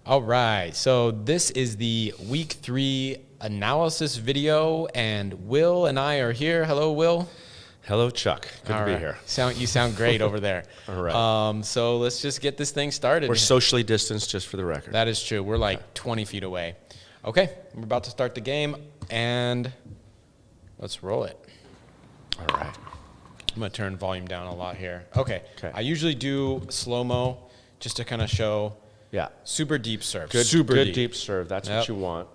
All right, so this is the week 3 analysis video, and Will and I are here. Hello, Will. Hello, Chuck. Good to be here. You sound great over there. All right. So let's just get this thing started. We're socially distanced, just for the record. That is true. We're like 20 feet away. Okay, we're about to start the game, and let's roll it. All right. I'm going to turn volume down a lot here. Okay. I usually do slow-mo just to kind of show... Yeah. Super deep serve. Good deep serve. That's what you want.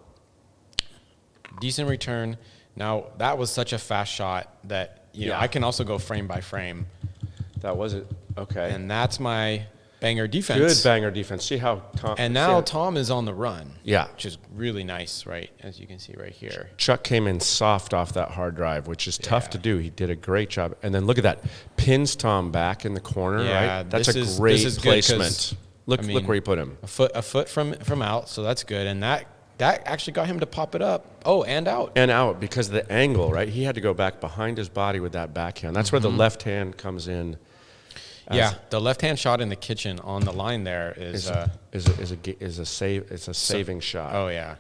Decent return. Now, that was such a fast shot that, you know, I can also go frame by frame. That was it. Okay. And that's my banger defense. Good banger defense. See how Tom... And now Tom is on the run. Yeah. Which is really nice, right? As you can see right here. Chuck came in soft off that hard drive, which is tough to do. He did a great job. And then look at that. Pins Tom back in the corner, right? That's a great placement. Look where you put him. A foot from out, so that's good. And that actually got him to pop it up. Oh, and out. And out because of the angle, right? He had to go back behind his body with that backhand. That's where the left hand comes in. Yeah, the left hand shot in the kitchen on the line there is a saving shot. Oh yeah,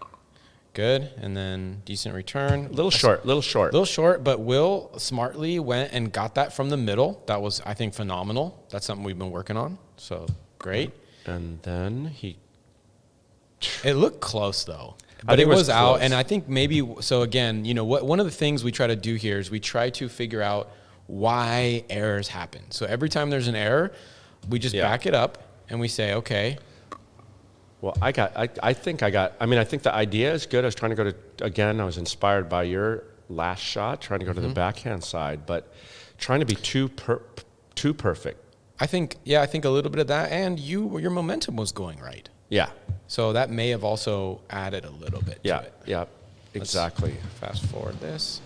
good. And then decent return. Little short. But Will smartly went and got that from the middle. That was, I think, phenomenal. That's something we've been working on. So great. And then it looked close though, but it was out. And I think maybe, so again, you know, one of the things we try to do here is we try to figure out why errors happen. So every time there's an error, we just back it up and we say, okay. Well, I think the idea is good. I was trying to go to, again, I was inspired by your last shot, trying to go to the backhand side, but trying to be too perfect. I think a little bit of that, and your momentum was going right. Yeah. So that may have also added a little bit to it. Yeah, exactly. Let's fast forward this.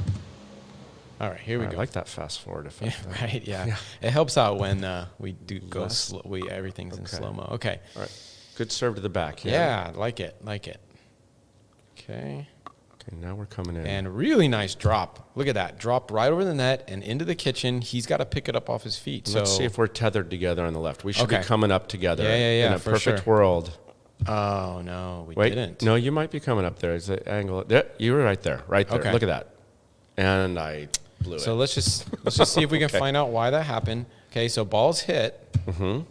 All right, here we go. I like that fast forward effect. Yeah, right, yeah. It helps out when we do go slow. Everything's in slow-mo. Okay. All right. Good serve to the back. Yeah, like it. Okay. Okay, now we're coming in. And really nice drop. Look at that. Drop right over the net and into the kitchen. He's got to pick it up off his feet. Let's see if we're tethered together on the left. We should be coming up together. Yeah. In a perfect world. Oh, no, we didn't. No, you might be coming up there. It's the angle. There, you were right there. Okay. Look at that. And I blew it. So let's just see if we can find out why that happened. Okay, so ball's hit. I've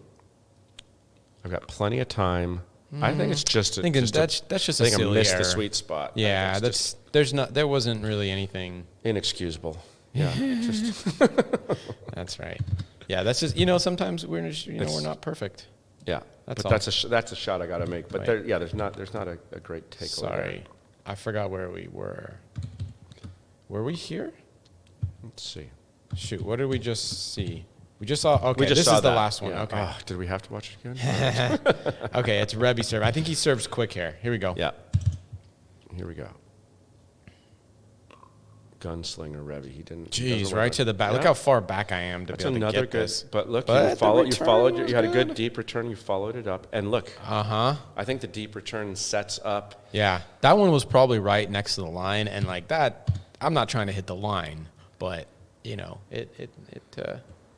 got plenty of time. I think it's just a that's just a silly error. I missed the sweet spot. Yeah, there wasn't really anything inexcusable. Yeah, that's right. Yeah, that's just sometimes we're just, we're not perfect. Yeah, that's a shot I got to make. But there's not a great takeaway. Sorry, I forgot where we were. Were we here? Let's see. Shoot, what did we just see? We just saw, okay, this is the last one. Yeah. Okay. Oh, did we have to watch it again? Okay, it's Rebby serve. I think he serves quick here. Here we go. Yeah. Here we go. Gunslinger Rebby. He didn't. Jeez, right to the back. Yeah. Look how far back I am to be able to get this. But look, you followed. You had a good deep return. You followed it up, and look. I think the deep return sets up. Yeah, that one was probably right next to the line, and like that. I'm not trying to hit the line, but it.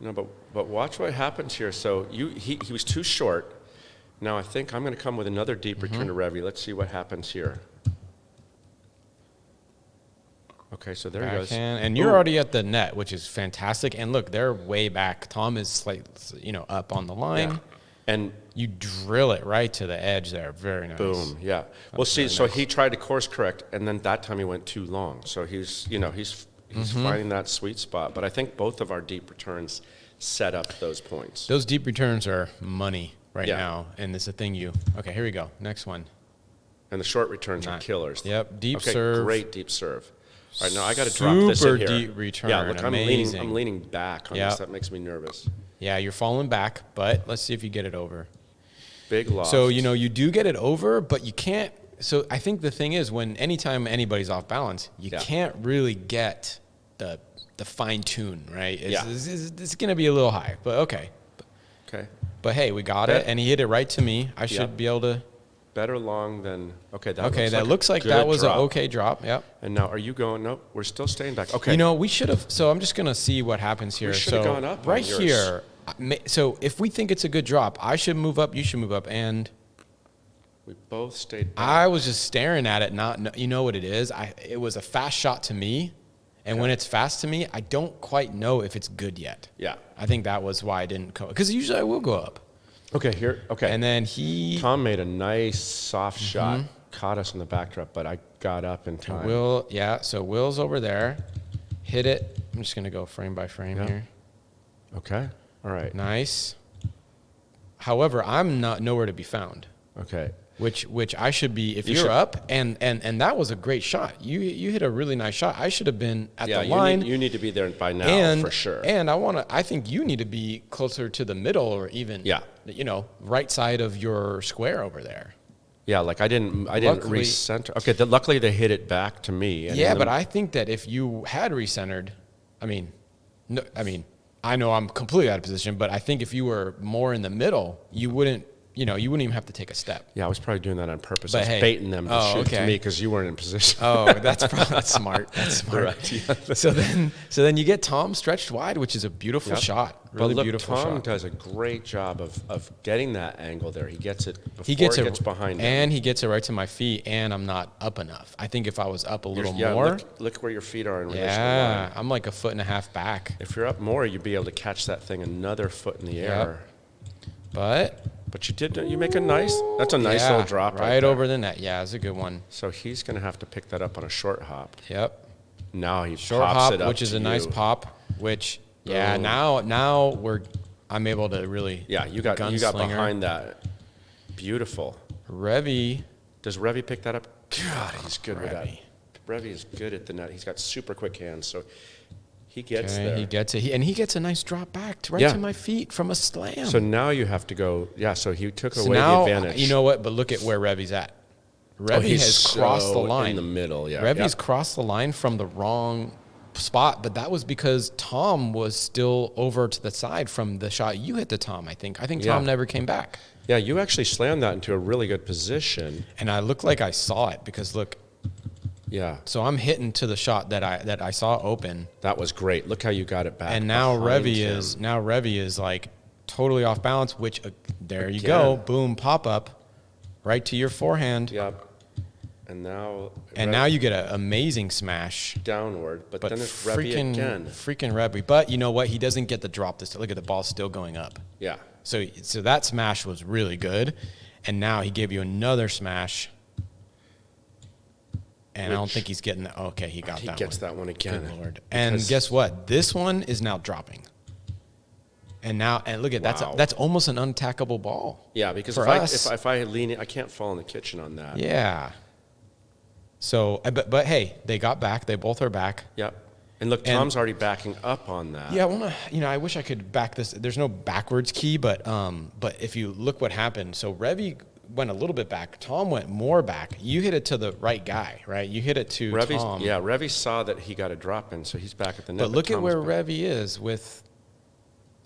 No, but watch what happens here. So he was too short. Now I think I'm going to come with another deep return to Rebby. Let's see what happens here. Okay, so there he goes. And you're already at the net, which is fantastic. And look, they're way back. Tom is up on the line. Yeah. And you drill it right to the edge there. Very nice. Boom. Yeah. Well, see, so he tried to course correct, and then that time he went too long. So he's finding that sweet spot. But I think both of our deep returns set up those points. Those deep returns are money now, and it's a thing okay, here we go. Next one. And the short returns are killers. Yep, deep serve. Great deep serve. All right, now I got to drop this in here. Super deep return. Yeah, look, I'm leaning back on this. That makes me nervous. Yeah, you're falling back, but let's see if you get it over. Big loft. So, you do get it over, but you can't. So I think the thing is anytime anybody's off balance, you can't really get the fine tune, right? It's going to be a little high, but okay. Okay. But hey, we got it, and he hit it right to me. I should be able to. Better long than, that looks like that was an okay drop, yep. And now are you going, nope, we're still staying back. Okay. We should have, so I'm just going to see what happens here. We should have gone up right here. So if we think it's a good drop, I should move up, you should move up, and We both stayed back. I was just staring at it, you know what it is? It was a fast shot to me, and when it's fast to me, I don't quite know if it's good yet. Yeah. I think that was why I didn't go, because usually I will go up. Okay, here. Okay. And then Tom made a nice soft shot, caught us in the backdrop, but I got up in time. So Will's over there, hit it. I'm just gonna go frame by frame here. Okay. All right. Nice. However, I'm nowhere to be found. Okay. Which I should be if you're up, and that was a great shot. You hit a really nice shut. I should have been at the line. You need to be there by now for sure. And I think you need to be closer to the middle or even right side of your square over there. Yeah, like I didn't recenter. Okay, luckily they hit it back to me. And but I think that if you had recentered, I know I'm completely out of position, but I think if you were more in the middle, you wouldn't even have to take a step. Yeah, I was probably doing that on purpose. I was baiting them to shoot to me because you weren't in position. That's smart. That's smart. Right, yeah. So then you get Tom stretched wide, which is a beautiful shot. Really beautiful shot. Tom does a great job of getting that angle there. He gets it before it gets behind him. And he gets it right to my feet, and I'm not up enough. I think if I was up a little more. Look where your feet are in relation to line. Yeah, I'm like 1.5 feet back. If you're up more, you'd be able to catch that thing another foot in the air. But you did. You make that's a nice little drop right over the net. Yeah, it's a good one. So he's going to have to pick that up on a short hop. Yep. Now he short pops hop, it up which is a nice pop. Which now I'm able to really. Yeah, you got behind that. Beautiful. Revy. Does Revy pick that up? God, he's good with that. Revy is good at the net. He's got super quick hands, so. He gets there. He gets it. And he gets a nice drop back to my feet from a slam. So now you have to go. Yeah, so he took away the advantage. You know what? But look at where Revy's at. Revy has crossed the line. In the middle, yeah. Revy's crossed the line from the wrong spot, but that was because Tom was still over to the side from the shot you hit to Tom, I think. I think Tom never came back. Yeah, you actually slammed that into a really good position. And I looked like I saw it because, look. Yeah. So I'm hitting to the shot that I saw open. That was great. Look how you got it back. And now Revy is like totally off balance. Which there you go, boom, pop up, right to your forehand. Yep. And now you get an amazing smash downward. But then it's Revy again. Freaking Revy. But you know what? He doesn't get the drop this time. Look at the ball still going up. Yeah. So that smash was really good, and now he gave you another smash. And I don't think he's getting that. Okay, he got that one. He gets that one again. Good Lord. And guess what? This one is now dropping. And look at that's almost an unattackable ball. Yeah, because if I lean it, I can't fall in the kitchen on that. Yeah. So, but hey, they got back. They both are back. Yep. And look, Tom's already backing up on that. Yeah, I wish I could back this. There's no backwards key, but if you look what happened, so Revy went a little bit back. Tom went more back. You hit it to the right guy, right? You hit it to Tom. Yeah, Revy saw that he got a drop in, so he's back at the net. But look at where Revy is with.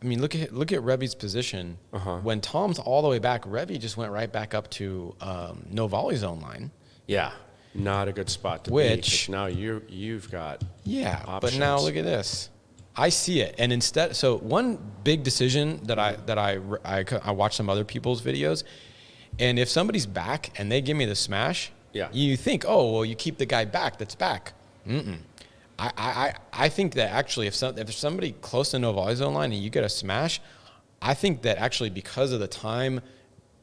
I mean, look at Revy's position. When Tom's all the way back, Revy just went right back up to no volley zone line. Yeah, not a good spot to be. Which now you've got options. But now look at this. I see it, and instead, so one big decision that I watched some other people's videos. And if somebody's back and they give me the smash, you think, oh, well, you keep the guy back that's back. I think that actually if somebody close to no volley zone line and you get a smash, I think that actually because of the time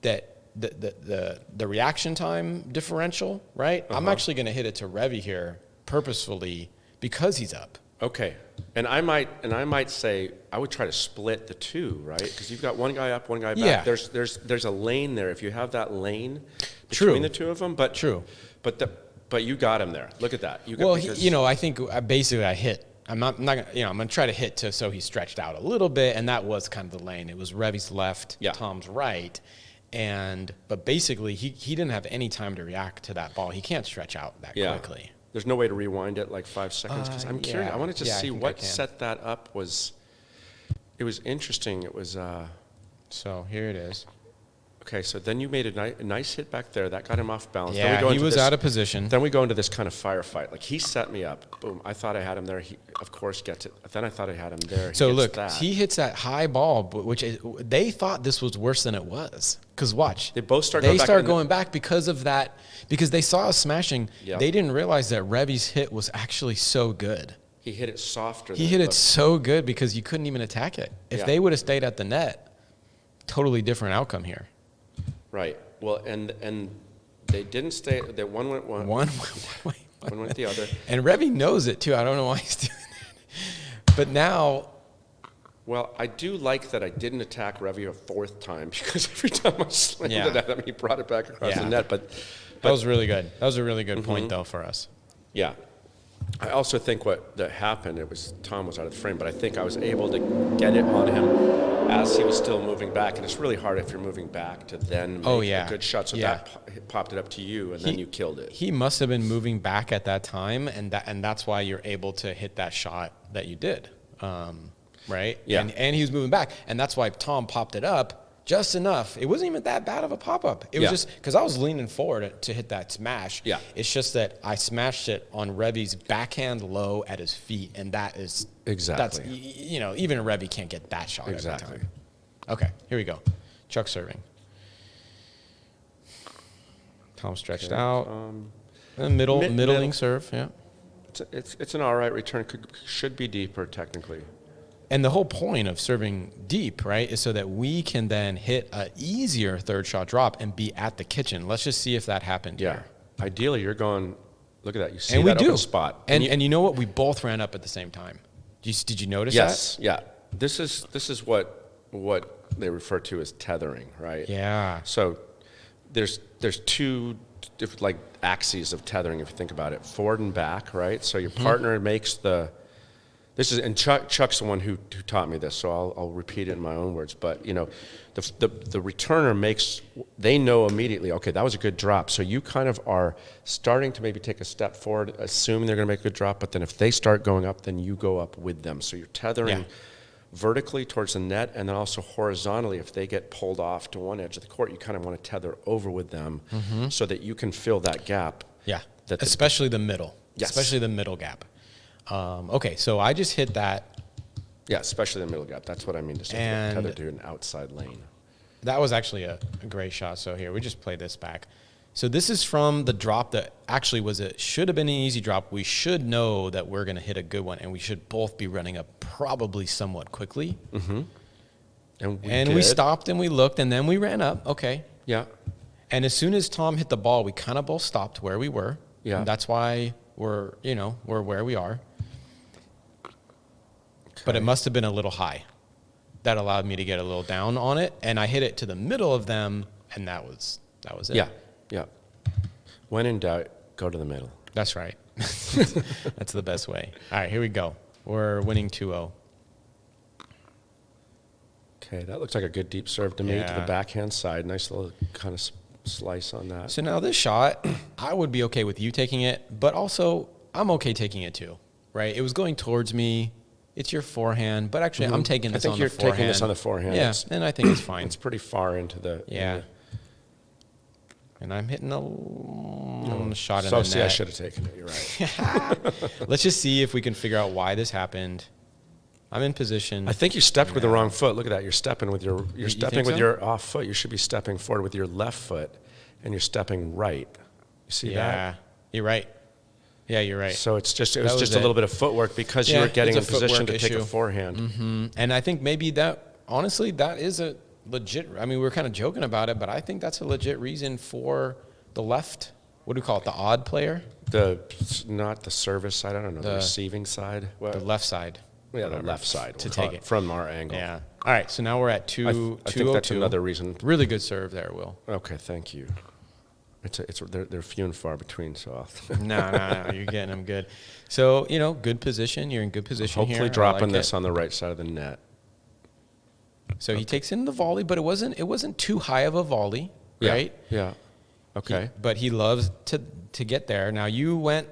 that the reaction time differential, right? I'm actually going to hit it to Revy here purposefully because he's up. Okay. And I might say I would try to split the two, right? Because you've got one guy up, one guy back. Yeah. There's a lane there. If you have that lane between the two of them, but you got him there. Look at that. I think basically I hit. I'm not gonna, I'm gonna try to hit so he stretched out a little bit, and that was kind of the lane. It was Revy's left, Tom's right, but basically he didn't have any time to react to that ball. He can't stretch out that quickly. There's no way to rewind it like 5 seconds because I'm curious. I wanted to see what set that up was. It was interesting. It was. So here it is. Okay, so then you made a nice hit back there. That got him off balance. Yeah, he was out of position. Then we go into this kind of firefight. Like, he set me up. Boom. I thought I had him there. He, of course, gets it. Then I thought I had him there. So look, he hits that high ball, which they thought this was worse than it was. Because watch. They both start going back because of that. Because they saw us smashing. Yep. They didn't realize that Revy's hit was actually so good. He hit it softer. He hit it so good because you couldn't even attack it. If they would have stayed at the net, totally different outcome here. Right. Well, and they didn't stay. That one went one. One went the other. And Revy knows it too. I don't know why he's doing that. But now. Well, I do like that I didn't attack Revy a fourth time, because every time I slammed it at him, he brought it back across the net. But that was really good. That was a really good point, though, for us. Yeah. I also think that happened, Tom was out of the frame, but I think I was able to get it on him as he was still moving back. And it's really hard if you're moving back to then make a good shot. So that popped it up to you, and then you killed it. He must have been moving back at that time, and that's why you're able to hit that shot that you did, right? Yeah. And he was moving back, and that's why Tom popped it up just enough. It wasn't even that bad of a pop-up. It was just because I was leaning forward to hit that smash. Yeah. It's just that I smashed it on Revy's backhand low at his feet, and that is that's even a Revy can't get that shot every time. Okay, here we go. Chuck serving. Tom stretched out. Middling serve. Yeah. It's an all right return. Should be deeper technically. And the whole point of serving deep, right, is so that we can then hit an easier third shot drop and be at the kitchen. Let's just see if that happened here. Ideally, you're going, look at that. You see that open spot. And you know what? We both ran up at the same time. Did you notice that? Yes. Yeah. This is what they refer to as tethering, right? Yeah. So there's two different, like, axes of tethering, if you think about it. Forward and back, right? So your partner makes and Chuck's the one who taught me this, so I'll repeat it in my own words. But, the returner they know immediately, okay, that was a good drop. So you kind of are starting to maybe take a step forward, assuming they're going to make a good drop. But then if they start going up, then you go up with them. So you're tethering vertically towards the net, and then also horizontally. If they get pulled off to one edge of the court, you kind of want to tether over with them so that you can fill that gap. Yeah, especially the middle. Yes. Especially the middle gap. Okay, so I just hit that. Yeah, especially the middle gap. That's what I mean to say. Tether to an outside lane. That was actually a great shot. So here, we just play this back. So this is from the drop that actually should have been an easy drop. We should know that we're going to hit a good one, and we should both be running up probably somewhat quickly. Mm-hmm. And we stopped and we looked, and then we ran up. Okay. Yeah. And as soon as Tom hit the ball, we kind of both stopped where we were. Yeah. And that's why we're where we are. But it must have been a little high. That allowed me to get a little down on it, and I hit it to the middle of them, and that was it. Yeah, yeah. When in doubt, go to the middle. That's right. That's the best way. All right, here we go. We're winning 2-0. Okay, that looks like a good deep serve to me to the backhand side. Nice little kind of slice on that. So now this shot, I would be okay with you taking it, but also I'm okay taking it too, right? It was going towards me. It's your forehand, but actually I'm taking this on the forehand. I think you're taking this on the forehand. Yeah, and I think it's fine. It's pretty far into the... And I'm hitting a shot in the net. So, I should have taken it. You're right. Let's just see if we can figure out why this happened. I'm in position. I think you stepped with the wrong foot. Look at that. You're stepping with your your off foot. You should be stepping forward with your left foot, and you're stepping right. You see that? Yeah, you're right. Yeah, you're right. So it was just a little bit of footwork because you were getting in position to take a forehand. Mm-hmm. And I think maybe that is a legit. I mean, we were kind of joking about it, but I think that's a legit reason for the left. What do we call it? The odd player? Not the service side. I don't know. The receiving side. The left side. Yeah, the left side to take it from our angle. Yeah. All right. So now we're at 2-2. I think that's another reason. Really good serve there, Will. Okay, thank you. They're few and far between, so no, you're getting them good. So, good position. You're in good position Hopefully here. dropping this on the right side of the net. So he takes in the volley, but it wasn't too high of a volley, right? Yeah. Okay. But he loves to get there. Now you went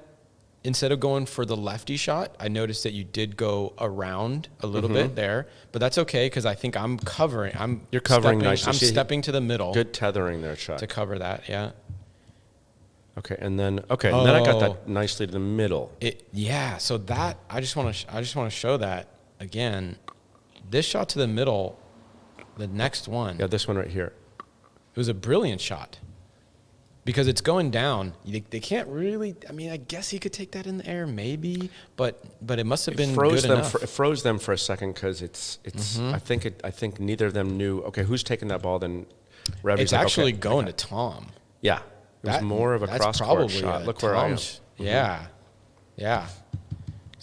instead of going for the lefty shot, I noticed that you did go around a little bit there, but that's okay because I think I'm covering. You're covering nicely. I'm stepping to the middle. Good tethering there, Chuck. To cover that, yeah. Okay, and then I got that nicely to the middle. Yeah. So that I just want to show that again. This shot to the middle, the next one. Yeah, this one right here. It was a brilliant shot. Because it's going down, they can't really. I mean, I guess he could take that in the air, maybe, but it must have been good enough. It froze them for a second because it's. I think neither of them knew. Okay, who's taking that ball? Then Revy's it's like, actually okay, going to Tom. Yeah, it was more of a cross-court shot. Look where I am. Yeah.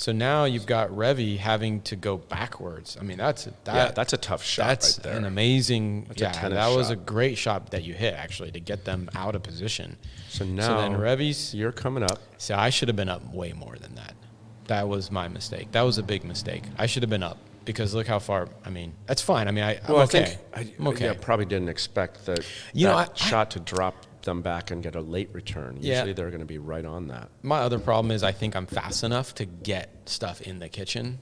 So now you've got Revy having to go backwards. I mean, that's a tough shot. That's right there. an amazing. That was shot. a great shot that you hit actually to get them out of position. So then Revy's, you're coming up. So I should have been up way more than that. That was my mistake. That was a big mistake. I should have been up because look how far. I mean, that's fine. I mean, I'm okay. I'm okay. I probably didn't expect that shot to drop them back and get a late return. Usually they're going to be right on that. My other problem is I think I'm fast enough to get stuff in the kitchen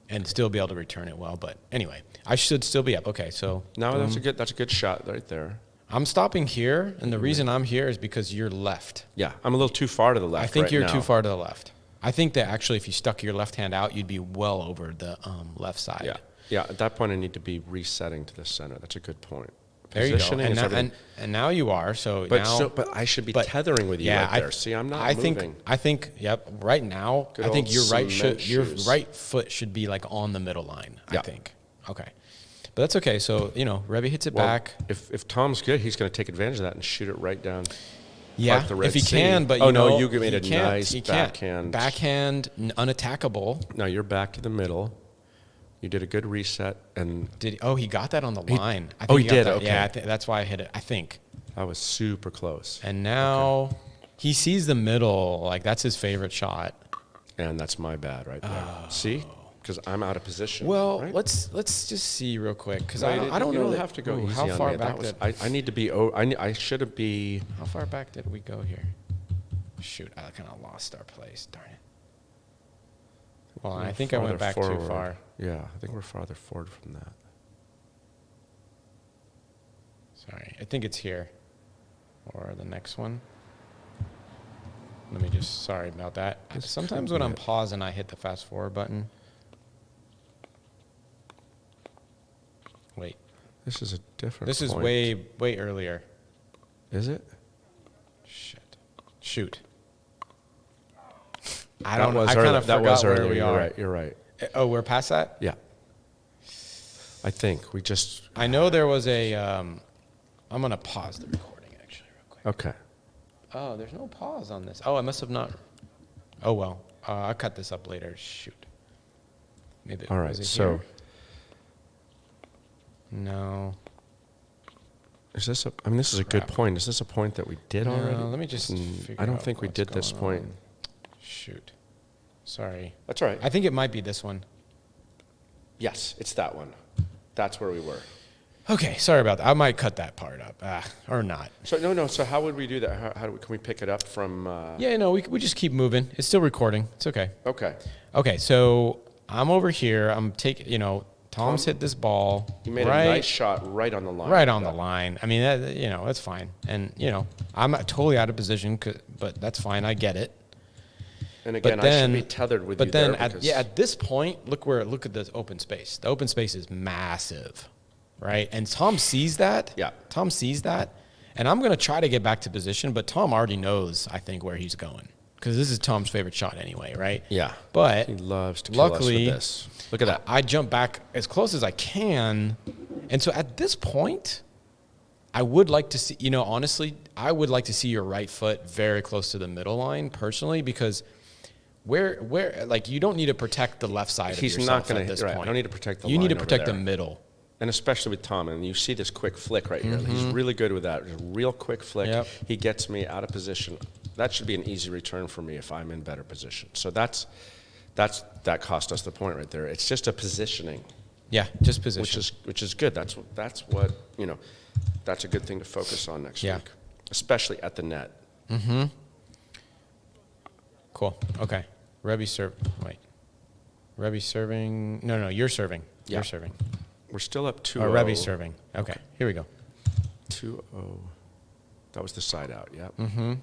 and still be able to return it well. But anyway, I should still be up. Okay, so no, that's a good shot right there. I'm stopping here, and the reason I'm here is because you're left. Yeah, I'm a little too far to the left. I think right you're now. too far to the left. I think that actually, if you stuck your left hand out, you'd be well over the left side. Yeah. At that point, I need to be resetting to the center. That's a good point. There you go. And now you are. But I should be tethering with you right there. See, I'm not moving. I think. Yep. Right now, I think your right foot should be like on the middle line. I think. Okay. But that's okay. So Revy hits it back. If Tom's good, he's going to take advantage of that and shoot it right down. Yeah, the Red if he Sea. can, but you made a nice backhand. Backhand, unattackable. Now you're back to the middle. You did a good reset and he got that on the line. He did. Okay, yeah, that's why I hit it. I think that was super close. And now he sees the middle, like that's his favorite shot. And that's my bad right there. See, because I'm out of position. Well, right? let's just see real quick because I don't know. Have to go easy how on far me. back I need to be. I should be. How far back did we go here? Shoot, I kind of lost our place. Darn it. Well, I think I went back too far. Yeah, I think we're farther forward from that. Sorry, I think it's here. Or the next one. Let me sorry about that. Sometimes when I'm pausing, I hit the fast forward button. Wait. This is a different This is way earlier. Is it? Shoot. I kind of forgot where we are. You're right. Oh, we're past that? Yeah. I think I know there was a. I'm going to pause the recording actually real quick. Okay. Oh, there's no pause on this. Oh, I must have not. Oh, well. I'll cut this up later. Shoot. Maybe. All right. So. Here? No. Is this this is a good point. Is this a point that we did already? Let me just figure I don't think we did this point. Shoot. Sorry. That's all right. I think it might be this one. Yes, it's that one. That's where we were. Okay, sorry about that. I might cut that part up, or not. So no. So how would we do that? Can we pick it up from? We just keep moving. It's still recording. It's okay. Okay. So I'm over here. I'm taking. Tom's hit this ball. You made a nice shot right on the line. Right on the line. I mean, that's fine. And I'm totally out of position, but that's fine. I get it. And again, I should be tethered with you there. But then at this point, look at this open space. The open space is massive, right? And Tom sees that. Yeah. Tom sees that. And I'm going to try to get back to position, but Tom already knows, I think, where he's going. Because this is Tom's favorite shot anyway, right? Yeah. But he loves to kill us with this. Look at that. I jump back as close as I can. And so at this point, I would like to see, honestly, I would like to see your right foot very close to the middle line personally, because you don't need to protect the left side of yourself at this point. I don't need to protect the line. You need to protect the middle. And especially with Tom, and you see this quick flick right here. He's really good with that. Just a real quick flick. Yep. He gets me out of position. That should be an easy return for me if I'm in better position. So that cost us the point right there. It's just a positioning. Yeah, just position. Which is good. That's what that's a good thing to focus on next week, especially at the net. Mm-hmm. Cool. Okay. Rebby serve. Wait. Rebby serving. No, you're serving. Yeah. You're serving. We're still up 2-0. Oh, Rebby serving. Okay. Here we go. 2-0. That was the side out. Yep. Mm-hmm.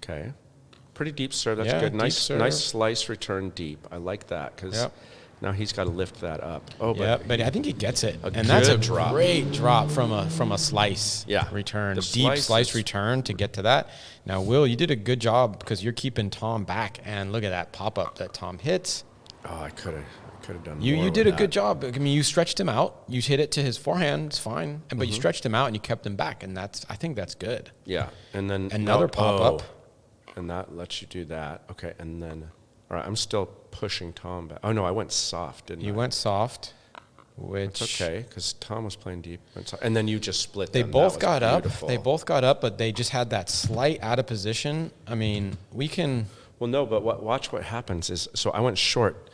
Okay. Pretty deep serve. That's good. Nice slice return deep. I like that because now he's got to lift that up. Oh, but I think he gets it, and that's a great drop from a slice return, deep slice return to get to that. Now, Will, you did a good job because you're keeping Tom back, and look at that pop up that Tom hits. Oh, I could have done more. You did a good job. I mean, you stretched him out. You hit it to his forehand. It's fine, but you stretched him out and you kept him back, and I think that's good. Yeah, and then another pop up, and that lets you do that. Okay, and then. All right, I'm still pushing Tom back. Oh, no, I went soft, didn't I? You went soft, which... That's okay, because Tom was playing deep. And then you just split them. They both got up. They both got up, but they just had that slight out of position. I mean, we can... Well, no, but watch what happens is... So I went short.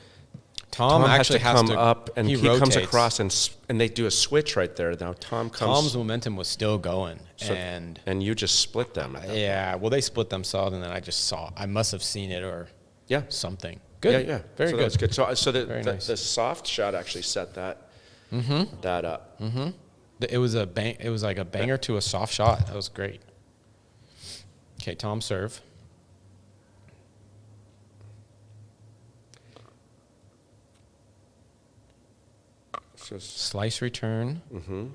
Tom actually has to come up, and he comes across, and they do a switch right there. Now Tom's momentum was still going, and you just split them. Yeah, well, they split themselves, and then I just saw... I must have seen it, or... Yeah. Something. Good. Yeah. Very good. That's good. So nice. The soft shot actually set that up. Mm-hmm. It was like a banger to a soft shot. That was great. Okay, Tom serve. Slice return. Mm-hmm.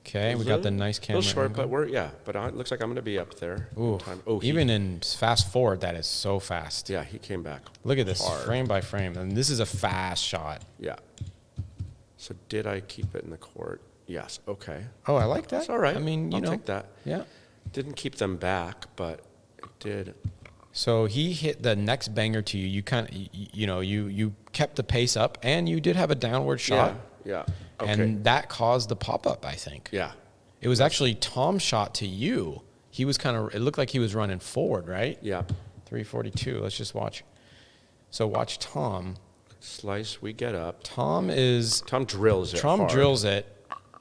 Okay, we got the nice camera. A little short, angle. but it looks like I'm going to be up there. Ooh, even in fast forward, that is so fast. Yeah, he came back. Look at this, frame by frame, and this is a fast shot. Yeah. So did I keep it in the court? Yes. Okay. Oh, I like that. That's all right. I mean, I'll take that. Yeah. Didn't keep them back, but it did. So he hit the next banger to you. You kind of, you kept the pace up, and you did have a downward shot. Yeah. Okay. And that caused the pop-up, I think. Yeah. It was actually Tom's shot to you. He was it looked like he was running forward, right? Yeah. 342. Let's just watch. So watch Tom. Slice, we get up. Tom drills it. Tom drills it.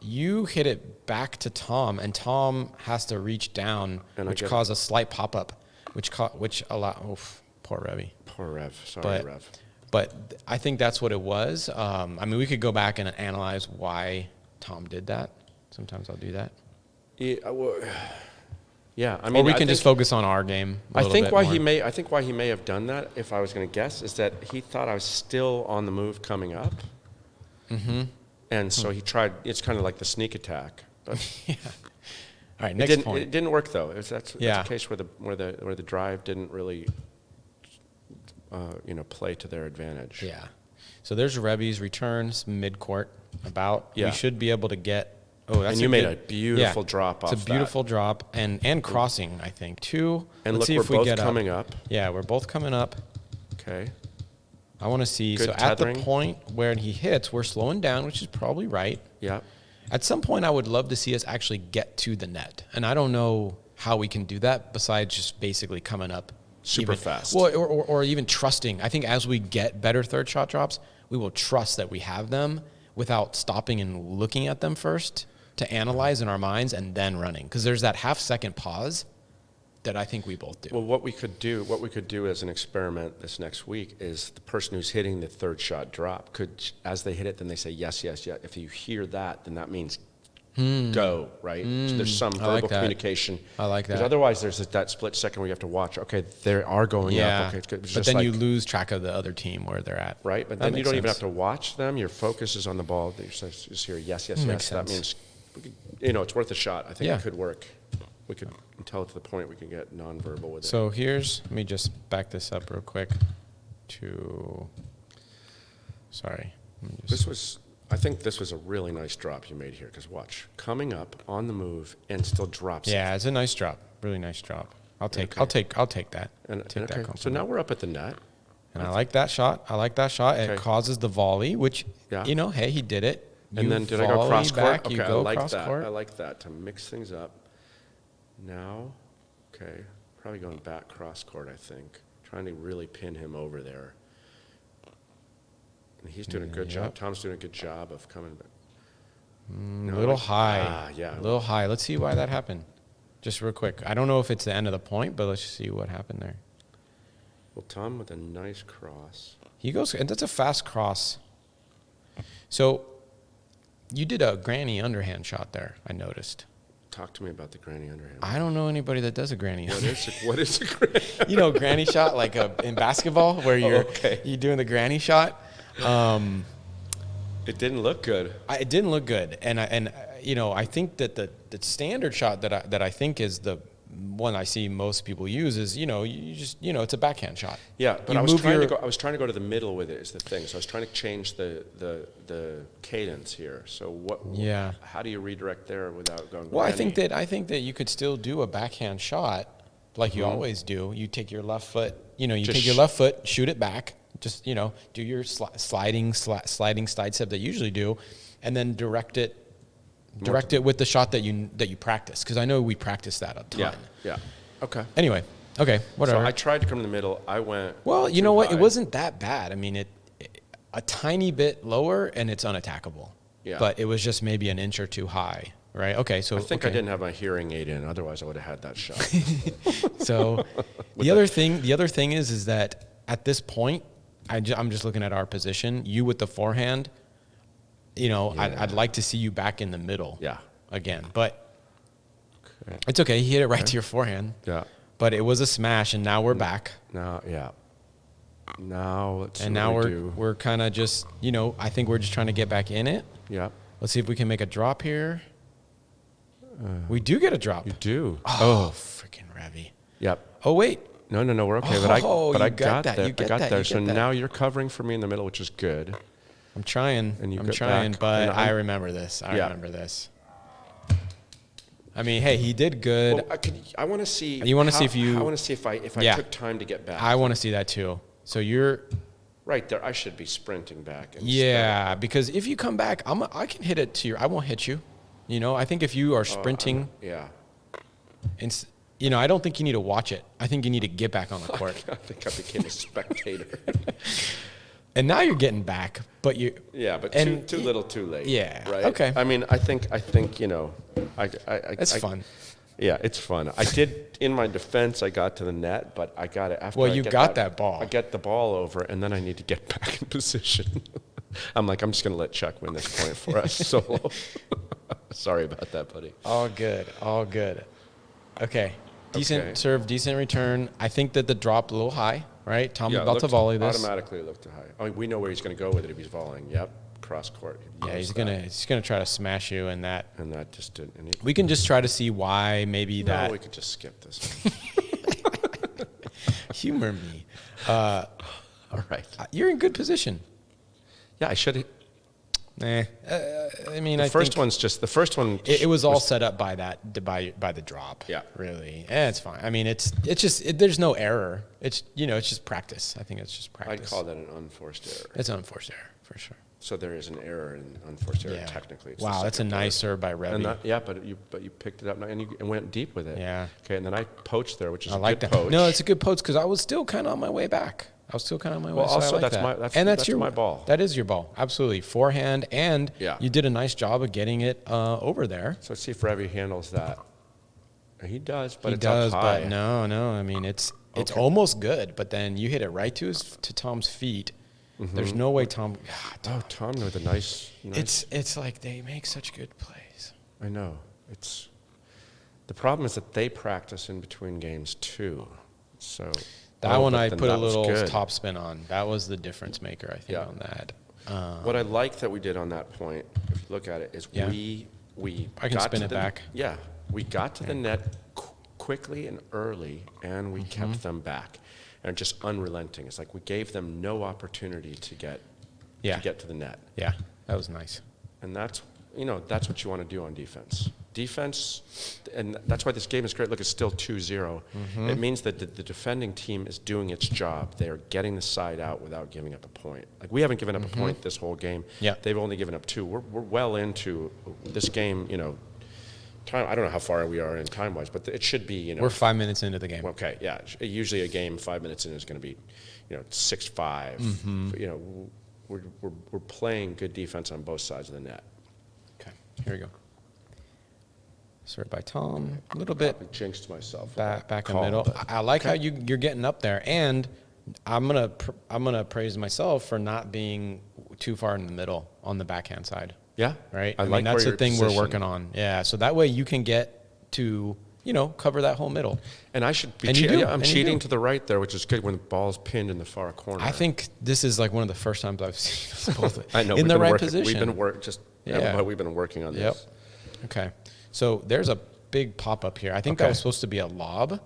You hit it back to Tom, and Tom has to reach down, which caused a slight pop-up, which allowed, poor Revy. Poor Rev. Sorry, Rev. But I think that's what it was. I mean, we could go back and analyze why Tom did that. Sometimes I'll do that. Yeah, I mean, or we can just focus on our game. I think why he may have done that, if I was going to guess, is that he thought I was still on the move coming up. Mm-hmm. And so he tried. It's kind of like the sneak attack. But yeah. All right. Next point. It didn't work though. That's a case where the drive didn't really, play to their advantage. Yeah. So there's Rebby's returns mid-court. We should be able to get. Oh, that's and you made a beautiful drop off. It's a beautiful drop and crossing, I think, too. And Let's look, see if we're we both get coming up. Yeah, we're both coming up. Okay. I want to see. Good so tethering. At the point where he hits, we're slowing down, which is probably right. Yeah. At some point, I would love to see us actually get to the net. And I don't know how we can do that besides just basically coming up super fast. Well, or even trusting. I think as we get better third shot drops, we will trust that we have them without stopping and looking at them first to analyze in our minds and then running. Because there's that half-second pause that I think we both do. Well, what we could do as an experiment this next week is the person who's hitting the third shot drop could, as they hit it, then they say yes, yes, yes. If you hear that, then that means go, right? So there's some verbal communication. I like that. Because otherwise, there's that split second where you have to watch. Okay, they are going up. Okay, it's good. But then you lose track of the other team where they're at. Right, but then you don't even have to watch them. Your focus is on the ball. You just hear yes, yes, yes. That means it's worth a shot. I think it could work. We could until to the point we can get nonverbal with it. So let me just back this up real quick. I think this was a really nice drop you made here. Because watch, coming up on the move and still drops. Yeah, it's a nice drop. Really nice drop. I'll take that. So now we're up at the net. And I like that shot. Okay. It causes the volley, which hey, he did it. And then did I go cross court? Okay, I like that. I like that to mix things up. Now, probably going back cross court, I think. Trying to really pin him over there. And he's doing a good job. Tom's doing a good job of coming back. A little high. A little high. Let's see why that happened. Just real quick. I don't know if it's the end of the point, but let's just see what happened there. Well, Tom with a nice cross. He goes, and that's a fast cross. So you did a granny underhand shot there, I noticed. Talk to me about the granny underhand. I don't know anybody that does a granny underhand. What is a granny? You know, granny shot, like in basketball, where you're doing the granny shot. It didn't look good. It didn't look good, and I think that the standard shot that I think is the one I see most people use is, you just it's a backhand shot. Yeah, but I was trying to go to the middle with it is the thing. So I was trying to change the cadence here. So what? Yeah. How do you redirect there without going? Well, I think that you could still do a backhand shot like you always do. You take your left foot, take your left foot, shoot it back. Just do your sliding slide step that you usually do, and then direct it with the shot that you practice, because I know we practice that a ton. Yeah. Okay. Anyway, whatever. So I tried to come in the middle. I went. Well, you know what? It wasn't that bad. I mean, it a tiny bit lower and it's unattackable. Yeah. But it was just maybe an inch or two high, right? Okay. So I think I didn't have my hearing aid in. Otherwise, I would have had that shot. So the other thing is that at this point, I'm just looking at our position. You with the forehand, I'd like to see you back in the middle. Yeah. Again, but it's okay. He hit it right to your forehand. Yeah. But it was a smash, and now we're back. Now, yeah. Now let's. And now we're kind of just, I think we're just trying to get back in it. Yeah. Let's see if we can make a drop here. We do get a drop. You do. Oh, freaking Ravi. Yep. Oh wait. No, we're okay. But I got there. So now you're covering for me in the middle, which is good. I'm trying, but I remember this. I remember this. I mean, hey, he did good. Well, I want to see. You want to see if you? I want to see if I took time to get back. I want to see that too. So you're right there. I should be sprinting back. Yeah, because if you come back, I can hit it to your. I won't hit you. I think if you are sprinting. I don't think you need to watch it. I think you need to get back on the court. I think I became a spectator. And now you're getting back, but you. Yeah, but too little, too late. Yeah. Right. Okay. I mean, I think It's fun. Yeah, it's fun. I did, in my defense, I got to the net, but I got it after. Well, you got that ball. I get the ball over, and then I need to get back in position. I'm just going to let Chuck win this point for us solo. Sorry about that, buddy. All good. Okay. Decent serve, decent return. I think that the drop a little high, right? Tom's about to volley this. Automatically looked too high. I mean, we know where he's going to go with it if he's volleying. Yep, cross court. Yeah, he's gonna try to smash you, and that just didn't. We can just try to see why maybe that. No, we could just skip this. Humor me. All right. You're in good position. Yeah, I should. I mean, the first one. It was all set up by the drop. Yeah, really. It's fine. I mean, it's just there's no error. It's it's just practice. I think it's just practice. I'd call that an unforced error. It's an unforced error for sure. So there is an error in unforced error technically. It's wow, that's a nice serve by Revy. But you picked it up and you went deep with it. Yeah. Okay, and then I poached there, which is a good poach. No, it's a good poach because I was still kind of on my way back. Well, also that's my ball. That is your ball. Absolutely. Forehand, and you did a nice job of getting it over there. So let's see if Revy handles that. He does, but it's up high. But no. I mean, it's almost good, but then you hit it right to Tom's feet. Mm-hmm. There's no way Tom. God, Tom with a nice. It's like they make such good plays. I know. The problem is that they practice in between games too. So. That one I put a little top spin on. That was the difference maker, I think, on that. What I like that we did on that point, if you look at it, is we I can spin it back. Yeah, we got to the net quickly and early, and we kept them back, and just unrelenting. It's like we gave them no opportunity to get to the net. Yeah, that was nice. And that's what you want to do on defense. Defense, and that's why this game is great. Look, it's still 2-0. Mm-hmm. It means that the defending team is doing its job. They are getting the side out without giving up a point. Like, we haven't given up a point this whole game. Yeah. They've only given up 2. We're well into this game, time. I don't know how far we are in time-wise, but it should be, We're 5 minutes into the game. Okay, yeah. Usually a game 5 minutes in is going to be, 6-5. Mm-hmm. We're playing good defense on both sides of the net. Okay, here we go. Served by Tom, a little bit. I jinxed myself. Back in the middle. I like how you're getting up there, and I'm gonna praise myself for not being too far in the middle on the backhand side. Yeah. Right. I mean, that's the thing we're working on. Yeah. So that way you can get to, cover that whole middle. And I should be I'm cheating to the right there, which is good when the ball's pinned in the far corner. I think this is like one of the first times I've seen us both I know, in the right position. We've been working on this. Yep. Okay. So there's a big pop up here. I think that was supposed to be a lob.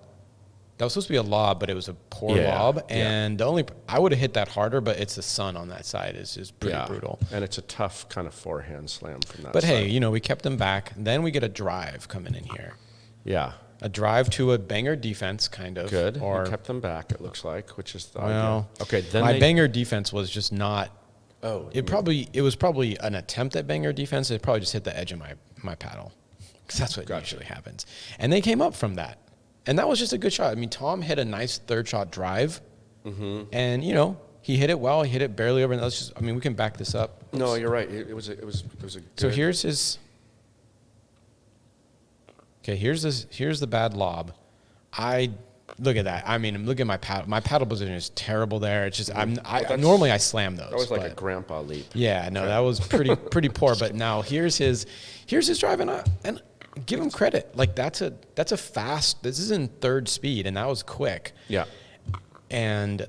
That was supposed to be a lob, but it was a poor lob. And I would have hit that harder, but it's the sun on that side is just pretty brutal. And it's a tough kind of forehand slam from that side. But hey, we kept them back. Then we get a drive coming in here. Yeah. A drive to a banger defense, kind of. Good. Or kept them back, it looks like, which is the idea. Okay. Then my banger defense was just not. Oh. It was probably an attempt at banger defense. It probably just hit the edge of my paddle. Because that's what usually happens. And they came up from that. And that was just a good shot. I mean, Tom hit a nice third shot drive. Mm-hmm. And, he hit it well. He hit it barely over. And we can back this up. No, you're right. It was a good. So here's his. Okay, here's the bad lob. Look at that. I mean, look at my paddle. My paddle position is terrible there. It's just normally I slam those. That was like a grandpa leap. Yeah, no, that was pretty poor. But now here's his drive, and give him credit. Like that's a fast. This is in third speed, and that was quick. Yeah. And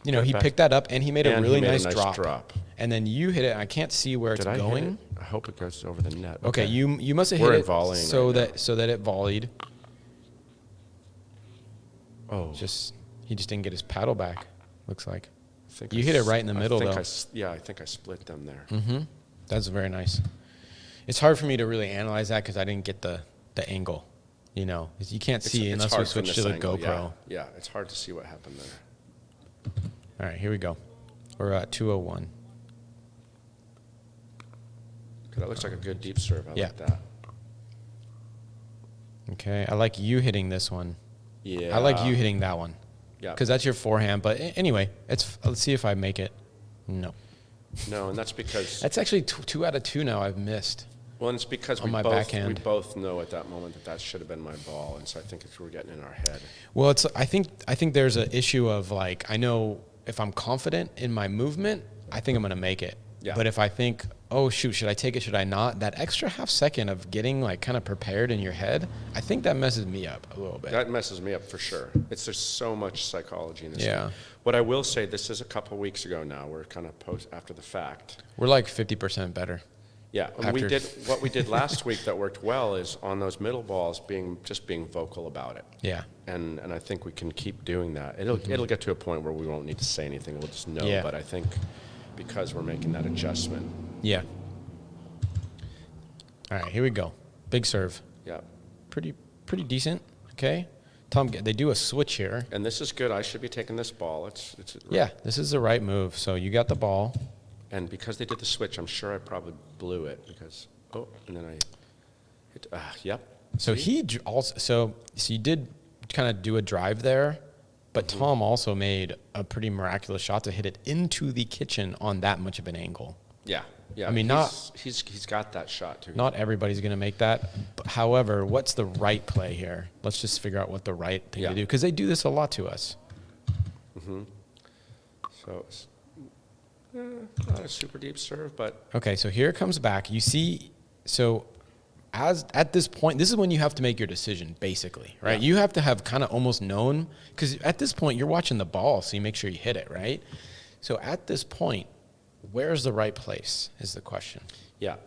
he picked that up, and he made a really nice drop. And then you hit it. And I can't see where it's going. I hope it goes over the net. Okay, you must have hit it so that it volleyed. Oh, he just didn't get his paddle back. Looks like you hit it right in the middle, though. I think I split them there. Mm-hmm. That's very nice. It's hard for me to really analyze that because I didn't get the angle. You can't see unless we switch to the GoPro. Yeah, it's hard to see what happened there. All right, here we go. We're at 201. That looks like a good deep serve. I like that. Okay, I like you hitting this one. Yeah. I like you hitting that one. Yeah. Because that's your forehand. But anyway, let's see if I make it. No. No, and that's because... That's actually 2 out of 2 now I've missed. Well, and it's because we both know at that moment that should have been my ball, and so I think we're getting in our head. Well, I think there's an issue of like, I know if I'm confident in my movement, I think I'm going to make it. Yeah. But if I think, oh shoot, should I take it, should I not? That extra half second of getting like kind of prepared in your head, I think that messes me up a little bit. That messes me up for sure. There's so much psychology in this. Yeah. Thing. What I will say, this is a couple weeks ago now. We're kind of after the fact. We're like 50% better. Yeah, and what we did last week that worked well is on those middle balls being vocal about it. Yeah. And I think we can keep doing that. It'll get to a point where we won't need to say anything. We'll just know. Yeah. But I think because we're making that adjustment. Yeah. All right, here we go. Big serve. Yeah. Pretty decent. Okay. Tom, they do a switch here. And this is good. I should be taking this ball. It's yeah, this is the right move. So you got the ball. And because they did the switch, I'm sure I probably blew it because, and then I hit, yep. So he also, so you did kind of do a drive there, but Tom also made a pretty miraculous shot to hit it into the kitchen on that much of an angle. Yeah. Yeah. I mean, he's got that shot too. Not everybody's going to make that. However, what's the right play here? Let's just figure out what the right thing to do, because they do this a lot to us. Mm-hmm. So it's not a super deep serve, but okay. So here it comes back. You see, so at this point, this is when you have to make your decision, basically, right? Yeah. You have to have kind of almost known, because at this point you're watching the ball, so you make sure you hit it, right? So at this point, where's the right place is the question. Yeah.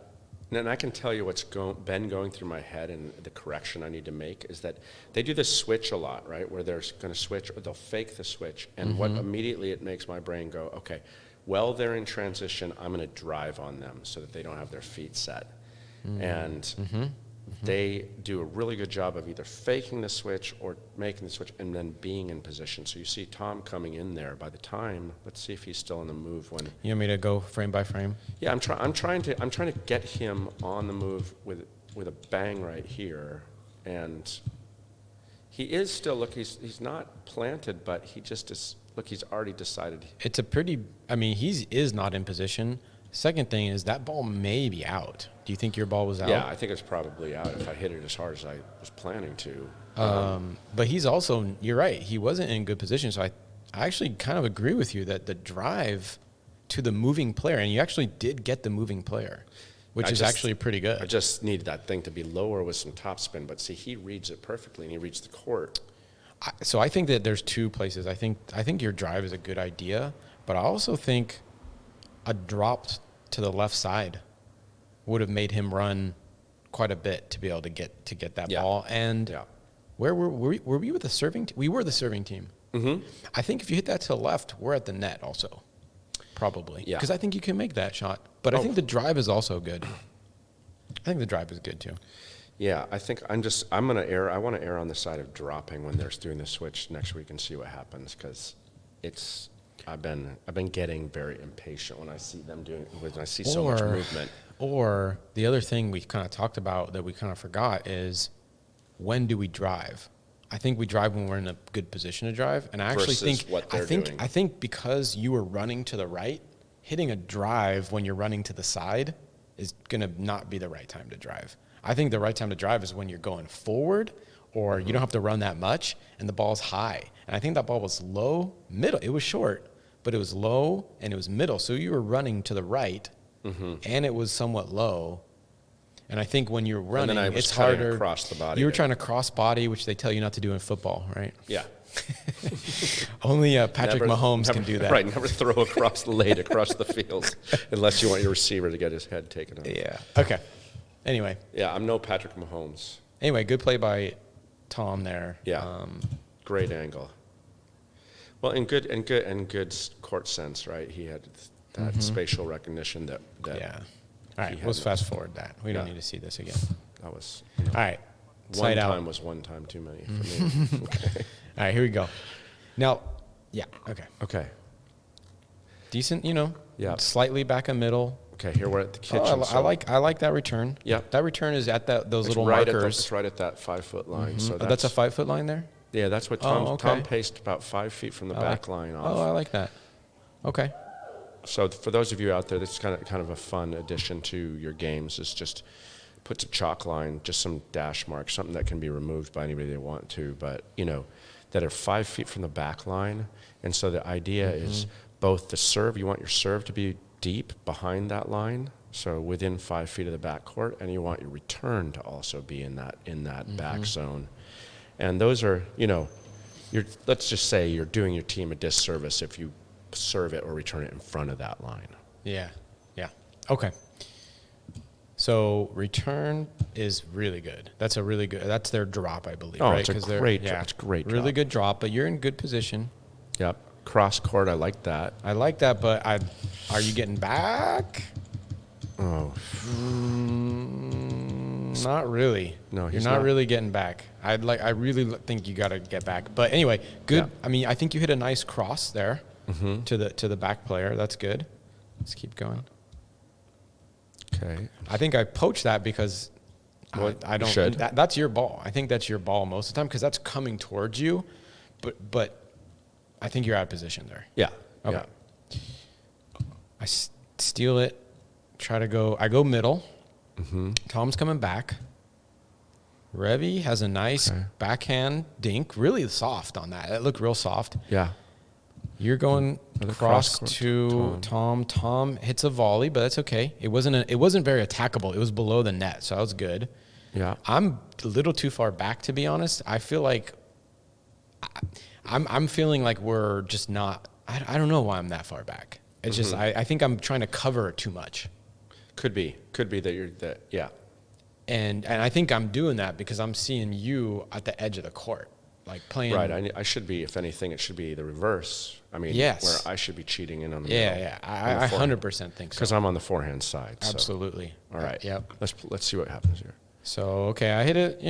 And I can tell you what's been going through my head, and the correction I need to make is that they do this switch a lot, right? Where they're going to switch, or they'll fake the switch. And what immediately it makes my brain go, okay, well, they're in transition, I'm going to drive on them so that they don't have their feet set. And they do a really good job of either faking the switch or making the switch and then being in position. So you see Tom coming in there. By the time, let's see if he's still in the move when. You want me to go frame by frame? Yeah, I'm trying to get him on the move with a bang right here, and he is still he's not planted, but he just is. Look, he's already decided. It's a pretty. I mean, he is not in position. Second thing is that ball may be out. Do you think your ball was out? Yeah, I think it's probably out if I hit it as hard as I was planning to. But he's also, you're right, he wasn't in good position, so I actually kind of agree with you that the drive to the moving player, and you actually did get the moving player, which is actually pretty good. I just needed that thing to be lower with some topspin, but see, he reads it perfectly, and he reads the court. So I think that there's two places. I think your drive is a good idea, but I also think a drop to the left side would have made him run quite a bit to be able to get that ball. And where were we with the serving team? We were the serving team. Mm-hmm. I think if you hit that to the left, we're at the net also, probably. Yeah. Because I think you can make that shot. But I think the drive is also good. I think the drive is good too. Yeah, I think I want to err on the side of dropping when they're doing the switch next week and see what happens, because I've been getting very impatient when I see them when I see so much movement. Or the other thing we kind of talked about that we kind of forgot is, when do we drive? I think we drive when we're in a good position to drive, and I actually think because you were running to the right, hitting a drive when you're running to the side is gonna not be the right time to drive. I think the right time to drive is when you're going forward, or you don't have to run that much, and the ball's high. And I think that ball was low, middle. It was short, but it was low and it was middle. So you were running to the right, and it was somewhat low. And I think when you're running, it's harder. Across the body. You were trying to cross body, which they tell you not to do in football, right? Yeah. Only Patrick Mahomes can do that. Right, never throw across the lane, across the field, unless you want your receiver to get his head taken off. Yeah. Okay. Anyway. Yeah, I'm no Patrick Mahomes. Anyway, good play by Tom there. Yeah. Great angle. Well, and good court sense, right? He had that spatial recognition that. Yeah. All right, let's fast forward that. We don't need to see this again. That was. All right. One time was one time too many for me. Okay. All right, here we go. Now, okay. Okay. Decent, Yeah. Slightly back in middle. Okay, here we're at the kitchen. I like that return. Yeah. That return is at those little markers. It's right at that 5-foot line. So that's a 5-foot line there? Yeah, that's what Tom paced about 5 feet from the back line off. Oh, I like that. Okay. So for those of you out there, this is kind of a fun addition to your games. Is just puts a chalk line, just some dash marks, something that can be removed by anybody they want to, but that are 5 feet from the back line. And so the idea is both the serve. You want your serve to be deep behind that line, so within 5 feet of the backcourt, and you want your return to also be in that back zone. And those are, let's just say you're doing your team a disservice if you serve it or return it in front of that line. Yeah. Okay. So return is really good. That's that's their drop, I believe, right? It's a great drop. Really good drop, but you're in good position. Yep. Cross court, I like that. But are you getting back? Oh. Not really. No, you're not really getting back. I really think you got to get back. But anyway, good. Yeah. I mean, I think you hit a nice cross there to the back player. That's good. Let's keep going. Okay. I think I poached that because I don't. That's your ball. I think that's your ball most of the time because that's coming towards you, but I think you're out of position there. Yeah. Okay. Yeah. I steal it. I go middle. Tom's coming back. Revy has a nice backhand dink, really soft on that. It looked real soft. Yeah. You're going across to Tom. Tom hits a volley, but that's okay. It wasn't very attackable. It was below the net, so that was good. Yeah. I'm a little too far back, to be honest. I feel like I'm feeling like we're just not. I don't know why I'm that far back. It's just I think I'm trying to cover too much. Could be that you're that. Yeah. And I think I'm doing that because I'm seeing you at the edge of the court, like playing. Right. I should be. If anything, it should be the reverse. I mean, where I should be cheating in on the middle. Yeah. I 100% think so. Because I'm on the forehand side. Absolutely. So. All right. Yep. Let's see what happens here. So okay, I hit it.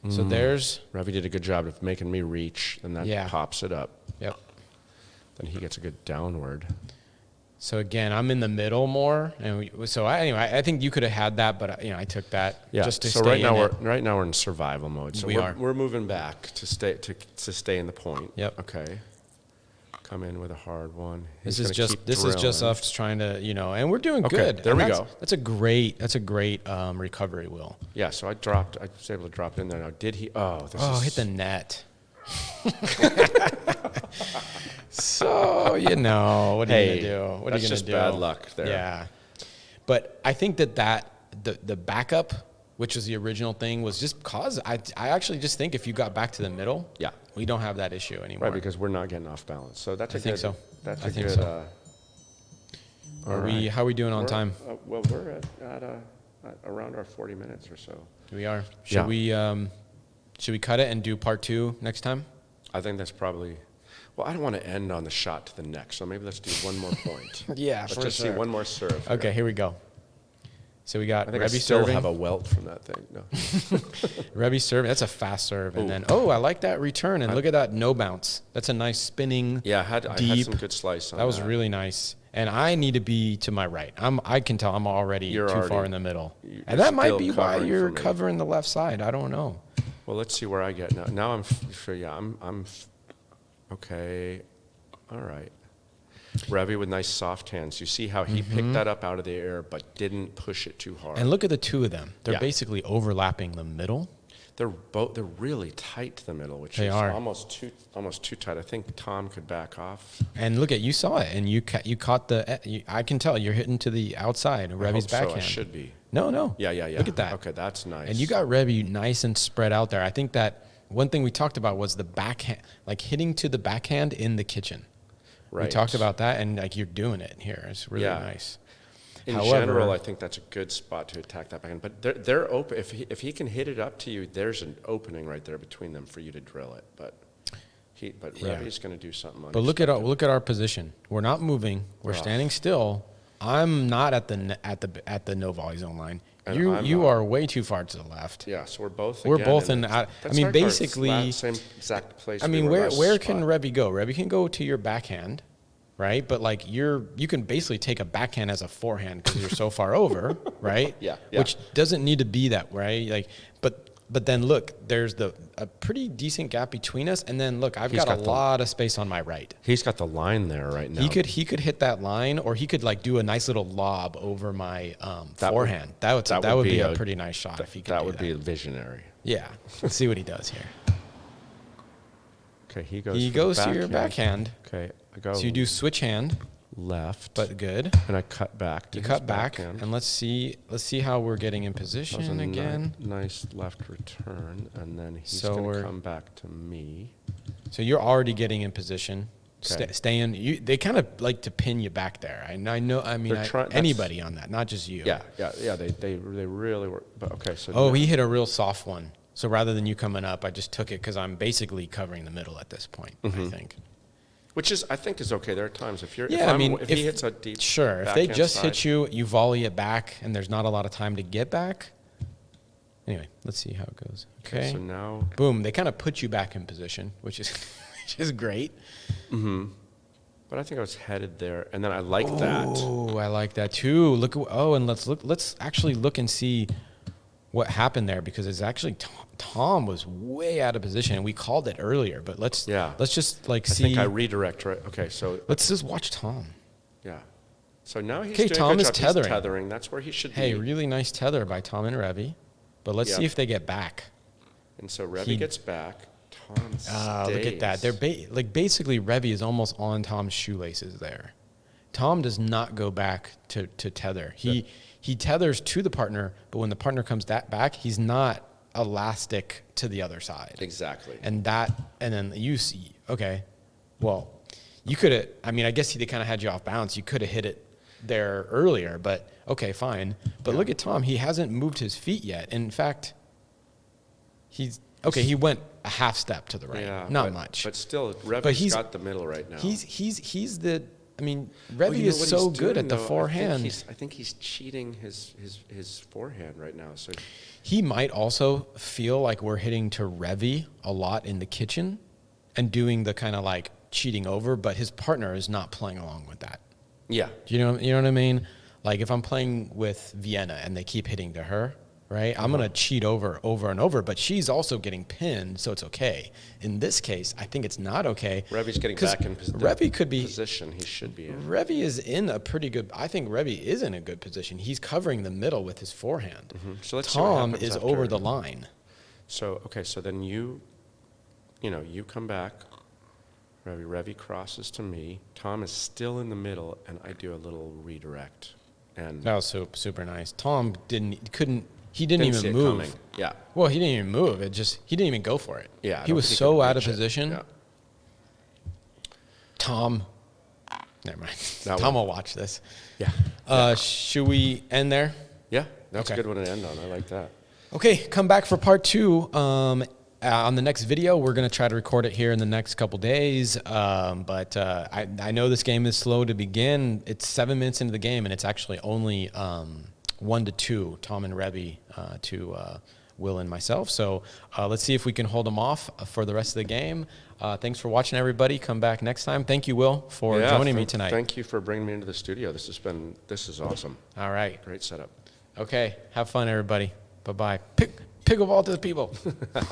So there's. Ravi did a good job of making me reach, and that pops it up. Yep. Then he gets a good downward. So again, I'm in the middle more, and I think you could have had that, but I took that just to stay right in now it. right now we're in survival mode. So we're moving back to stay in the point. Yep. Okay. Come in with a hard one. This is just us trying to and we're doing good. There we go. That's a great recovery, Will. Yeah. So I was able to drop in there. Now did he? Oh, hit the net. So, what are you going to do? What are you going to do? That's just bad luck there. Yeah. But I think the backup, which was the original thing, was just cause I actually just think if you got back to the middle, yeah, we don't have that issue anymore. Right, because we're not getting off balance. So that's I think so. That's I a think good. so. How are we doing on time? Well, we're at around our 40 minutes or so. We are. Should we cut it and do part 2 next time? I think that's probably. Well, I don't want to end on the shot to the neck, so maybe let's do one more point. Yeah, let's just see one more serve. Okay, here we go. So we got I think Rebbe I still serving. have a welt from that thing. No. Rebbe serving. That's a fast serve, and then I like that return, and look at that no bounce. That's a nice spinning. Yeah, I had some good slice on that. That was really nice. And I need to be to my right. I can tell I'm already too far in the middle, and that might be why you're covering the left side. I don't know. Well, let's see where I get now. Now I'm okay. All right. Rebbe with nice soft hands. You see how he picked that up out of the air, but didn't push it too hard. And look at the two of them. They're basically overlapping the middle. They're really tight to the middle, which is almost too tight. I think Tom could back off. And look you saw it, and you caught I can tell you're hitting to the outside of Rebbe's backhand. So I should be. No. Yeah. Look at that. Okay, that's nice. And you got Rebbe nice and spread out there. I think that one thing we talked about was the backhand, like hitting to the backhand in the kitchen. Right. We talked about that, and like you're doing it here. It's really nice. In general, I think that's a good spot to attack that backhand. But they're open. If he can hit it up to you, there's an opening right there between them for you to drill it. But Rebbe's going to do something. But look at our position. We're not moving. We're standing still. I'm not at the no volley zone line. And you are way too far to the left. Yeah, so we're both in. I mean, basically, same exact place. I mean, where can Rebbe go? Rebbe can go to your backhand, right? But like you can basically take a backhand as a forehand because you're so far over, right? Yeah. Which doesn't need to be that way. Like, but then look, there's a pretty decent gap between us, and then look, I've got a lot of space on my right. He's got the line there right now. He could hit that line, or he could like do a nice little lob over my forehand. That would be a pretty nice shot if he could. That would be visionary. Yeah, let's see what he does here. Okay, he goes to your backhand. Okay, I go. So you do switch hand. Left, but good. And I cut back. You cut back, and let's see how we're getting in position again. Nice left return, and then he's going to come back to me. So you're already getting in position. Okay. Staying. They kind of like to pin you back there. I know. I mean, anybody on that, not just you. Yeah. They really were. But okay, so. Oh, he hit a real soft one. So rather than you coming up, I just took it because I'm basically covering the middle at this point. I think. Which I think is okay. There are times if he hits a deep. Sure, if they just hit you, you volley it back, and there's not a lot of time to get back. Anyway, let's see how it goes. Okay. So now. Boom! They kind of put you back in position, which is great. Mm-hmm. But I think I was headed there, and then I like that. Oh, I like that too. And let's actually look and see what happened there, because it's actually Tom was way out of position, and we called it earlier. But let's just see. I think I redirect, right? Okay, so let's just watch Tom. Yeah. So now he's doing Tom is tethering. He's tethering. That's where he should be. Hey, really nice tether by Tom and Rebbe. But let's see if they get back. And so Rebbe gets back. Tom stays. Look at that. They're basically Rebbe is almost on Tom's shoelaces there. Tom does not go back to tether. He tethers to the partner, but when the partner comes back, he's not elastic to the other side. Exactly. And then you see, okay, well, you could have, I mean, I guess they kind of had you off balance. You could have hit it there earlier, but okay, fine. But look at Tom. He hasn't moved his feet yet. In fact, he went a half step to the right. Not much. But still, Rebbe's got the middle right now. He's the, I mean, Rebbe is so good at the forehand. I think he's cheating his forehand right now. So he might also feel like we're hitting to Rebbe a lot in the kitchen and doing the kind of like cheating over, but his partner is not playing along with that. Yeah. You know what I mean? Like if I'm playing with Vienna and they keep hitting to her, right? I'm going to cheat over and over, but she's also getting pinned, so it's okay. In this case, I think it's not okay. Rebbe's getting back in position he should be in. Rebbe is in a pretty good, I think Rebbe is in a good position. He's covering the middle with his forehand. Mm-hmm. So let's Tom is over the line. So, okay, so then you come back, Revy crosses to me, Tom is still in the middle, and I do a little redirect. And that was super nice. Tom didn't even see it move. coming. Yeah. Well, he didn't even move. He didn't even go for it. Yeah. He was so out of position. Yeah. Tom, never mind. Tom will watch this. Yeah. Should we end there? Yeah. That's Okay. a good one to end on. I like that. Okay, come back for part 2. On the next video, we're going to try to record it here in the next couple days. But I know this game is slow to begin. It's 7 minutes into the game, and it's actually only 1-2, Tom and Revy to Will and myself. So let's see if we can hold them off for the rest of the game. Thanks for watching, everybody. Come back next time. Thank you, Will, for joining me tonight. Thank you for bringing me into the studio. This is awesome. All right. Great setup. Okay, have fun, everybody. Bye-bye. Pickleball to the people.